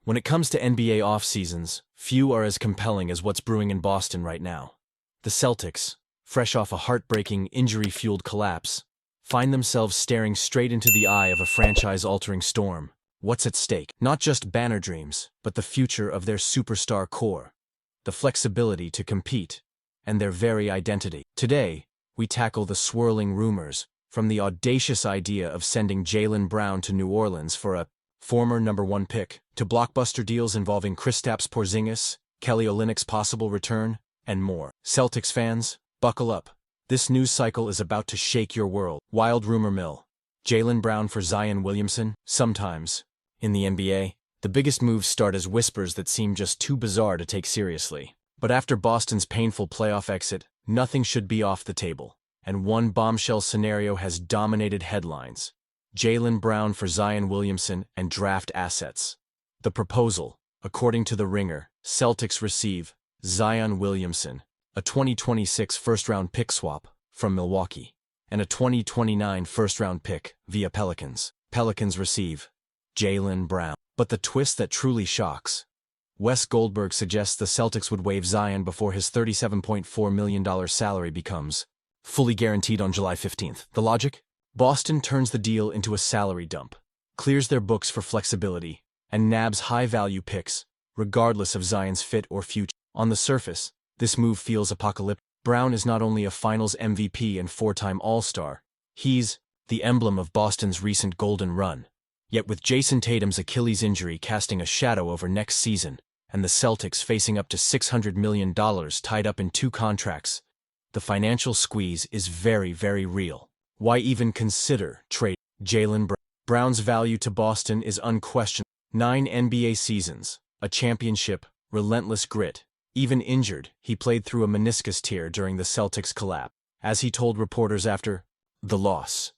When it comes to NBA off-seasons, few are as compelling as what's brewing in Boston right now. The Celtics, fresh off a heartbreaking, injury-fueled collapse, find themselves staring straight into the eye of a franchise-altering storm. What's at stake? Not just banner dreams, but the future of their superstar core, the flexibility to compete, and their very identity. Today, we tackle the swirling rumors, from the audacious idea of sending Jaylen Brown to New Orleans for a former #1 pick, to blockbuster deals involving Kristaps Porzingis, Kelly Olynyk's possible return, and more. Celtics fans, buckle up. This news cycle is about to shake your world. Wild rumor mill. Jaylen Brown for Zion Williamson. Sometimes, in the NBA, the biggest moves start as whispers that seem just too bizarre to take seriously. But after Boston's painful playoff exit, nothing should be off the table. And one bombshell scenario has dominated headlines: Jaylen Brown for Zion Williamson and draft assets. The proposal: according to The Ringer, Celtics receive Zion Williamson, a 2026 first-round pick swap from Milwaukee, and a 2029 first-round pick via Pelicans. Pelicans receive Jaylen Brown. But the twist that truly shocks: Wes Goldberg suggests the Celtics would waive Zion before his $37.4 million salary becomes fully guaranteed on July 15th. The logic? Boston turns the deal into a salary dump, clears their books for flexibility, and nabs high-value picks, regardless of Zion's fit or future. On the surface, this move feels apocalyptic. Brown is not only a Finals MVP and four-time All-Star, he's the emblem of Boston's recent golden run. Yet with Jason Tatum's Achilles injury casting a shadow over next season, and the Celtics facing up to $600 million tied up in 2 contracts, the financial squeeze is very, very real. Why even consider trade Jaylen Brown? Brown's value to Boston is unquestionable. 9 NBA seasons, a championship, relentless grit. Even injured, he played through a meniscus tear during the Celtics' collapse. As he told reporters after the loss,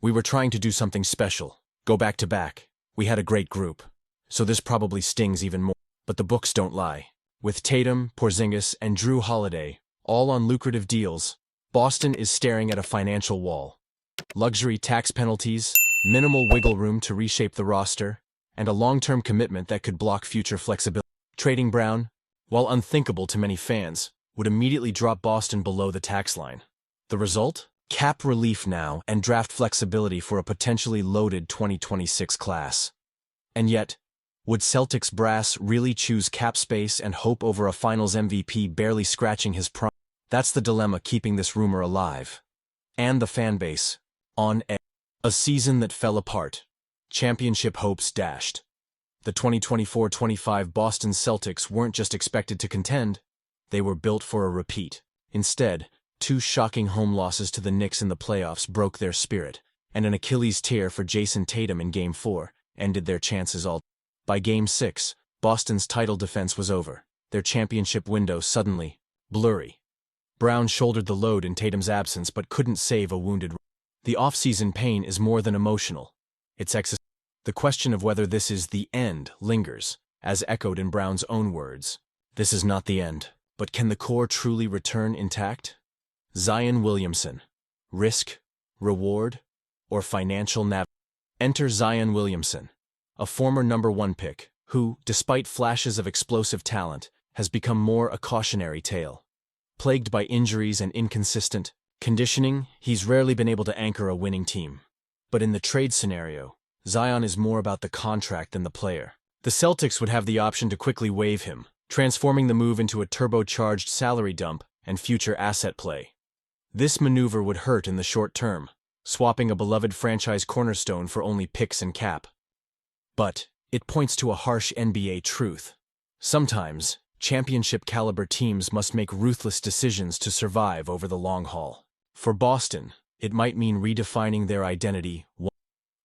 "We were trying to do something special, go back to back. We had a great group, so this probably stings even more. But the books don't lie. With Tatum, Porzingis, and Drew Holiday, all on lucrative deals, Boston is staring at a financial wall. Luxury tax penalties, minimal wiggle room to reshape the roster, and a long-term commitment that could block future flexibility. Trading Brown, while unthinkable to many fans, would immediately drop Boston below the tax line. The result? Cap relief now and draft flexibility for a potentially loaded 2026 class. And yet, would Celtics brass really choose cap space and hope over a Finals MVP barely scratching his prime? That's the dilemma keeping this rumor alive. And the fanbase on edge. A season that fell apart. Championship hopes dashed. The 2024-25 Boston Celtics weren't just expected to contend, they were built for a repeat. Instead, 2 shocking home losses to the Knicks in the playoffs broke their spirit, and an Achilles tear for Jason Tatum in Game 4 ended their chances all. By Game 6, Boston's title defense was over, their championship window suddenly blurry. Brown shouldered the load in Tatum's absence but couldn't save a wounded. The off-season pain is more than emotional. It's existential. The question of whether this is the end lingers, as echoed in Brown's own words. This is not the end, but can the core truly return intact? Zion Williamson. Risk, reward, or financial nav? Enter Zion Williamson, a former #1 pick, who, despite flashes of explosive talent, has become more a cautionary tale. Plagued by injuries and inconsistent conditioning, he's rarely been able to anchor a winning team. But in the trade scenario, Zion is more about the contract than the player. The Celtics would have the option to quickly waive him, transforming the move into a turbocharged salary dump and future asset play. This maneuver would hurt in the short term, swapping a beloved franchise cornerstone for only picks and cap. But it points to a harsh NBA truth. Sometimes, championship-caliber teams must make ruthless decisions to survive over the long haul. For Boston, it might mean redefining their identity.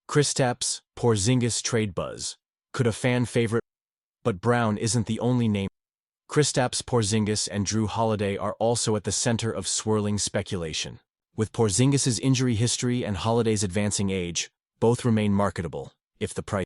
Kristaps Porzingis trade buzz. Could a fan favorite? But Brown isn't the only name. Kristaps Porzingis and Drew Holiday are also at the center of swirling speculation. With Porzingis's injury history and Holiday's advancing age, both remain marketable, if the price.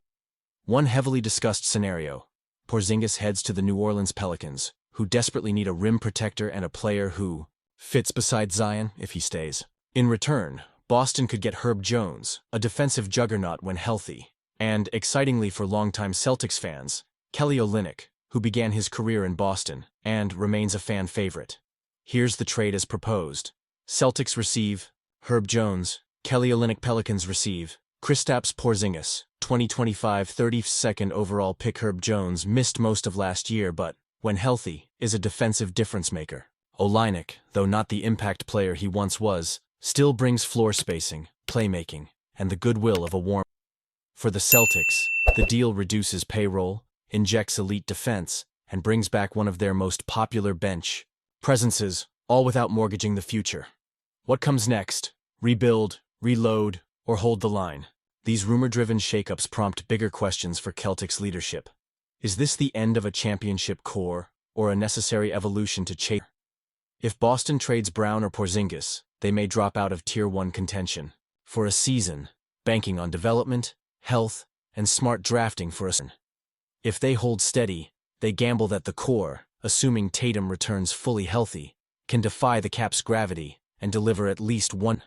One heavily discussed scenario: Porzingis heads to the New Orleans Pelicans, who desperately need a rim protector and a player who fits beside Zion if he stays. In return, Boston could get Herb Jones, a defensive juggernaut when healthy, and, excitingly for longtime Celtics fans, Kelly Olynyk, who began his career in Boston and remains a fan favorite. Here's the trade as proposed. Celtics receive Herb Jones. Kelly Olynyk. Pelicans receive Kristaps Porzingis, 2025 32nd overall pick. Herb Jones missed most of last year but, when healthy, is a defensive difference-maker. Olynyk, though not the impact player he once was, still brings floor spacing, playmaking, and the goodwill of a warm. For the Celtics, the deal reduces payroll, injects elite defense, and brings back one of their most popular bench presences, all without mortgaging the future. What comes next? Rebuild, reload, or hold the line? These rumor-driven shakeups prompt bigger questions for Celtics leadership. Is this the end of a championship core, or a necessary evolution to chase? If Boston trades Brown or Porzingis, they may drop out of Tier 1 contention for a season, banking on development, health, and smart drafting for a season. If they hold steady, they gamble that the core, assuming Tatum returns fully healthy, can defy the cap's gravity and deliver at least one.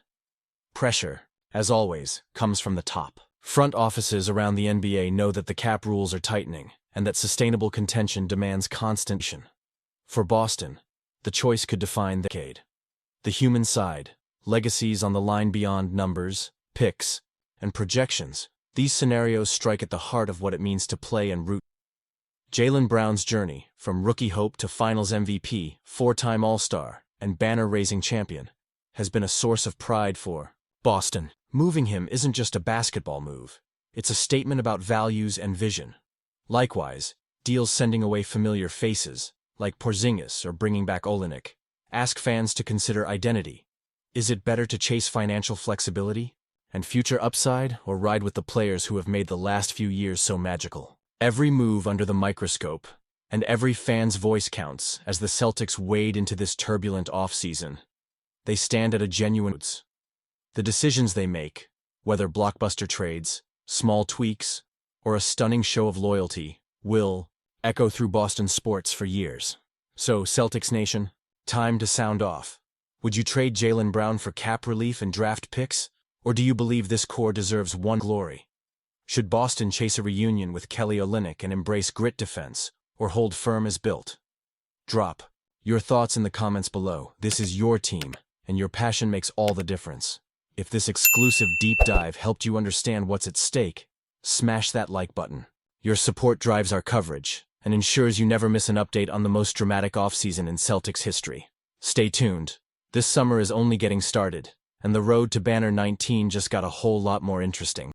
Pressure, as always, comes from the top. Front offices around the NBA know that the cap rules are tightening and that sustainable contention demands constant action. For Boston, the choice could define the decade. The human side, legacies on the line beyond numbers, picks, and projections. These scenarios strike at the heart of what it means to play and root. Jaylen Brown's journey, from rookie hope to finals MVP, four-time All-Star, and banner-raising champion, has been a source of pride for Boston. Moving him isn't just a basketball move. It's a statement about values and vision. Likewise, deals sending away familiar faces, like Porzingis or bringing back Olynyk, ask fans to consider identity. Is it better to chase financial flexibility and future upside, or ride with the players who have made the last few years so magical? Every move under the microscope, and every fan's voice counts as the Celtics wade into this turbulent offseason. They stand at a genuine. The decisions they make, whether blockbuster trades, small tweaks, or a stunning show of loyalty, will echo through Boston sports for years. So, Celtics Nation, time to sound off. Would you trade Jaylen Brown for cap relief and draft picks, or do you believe this core deserves one glory? Should Boston chase a reunion with Kelly Olynyk and embrace grit defense, or hold firm as built? Drop your thoughts in the comments below. This is your team, and your passion makes all the difference. If this exclusive deep dive helped you understand what's at stake, smash that like button. Your support drives our coverage and ensures you never miss an update on the most dramatic offseason in Celtics history. Stay tuned. This summer is only getting started, and the road to Banner 19 just got a whole lot more interesting.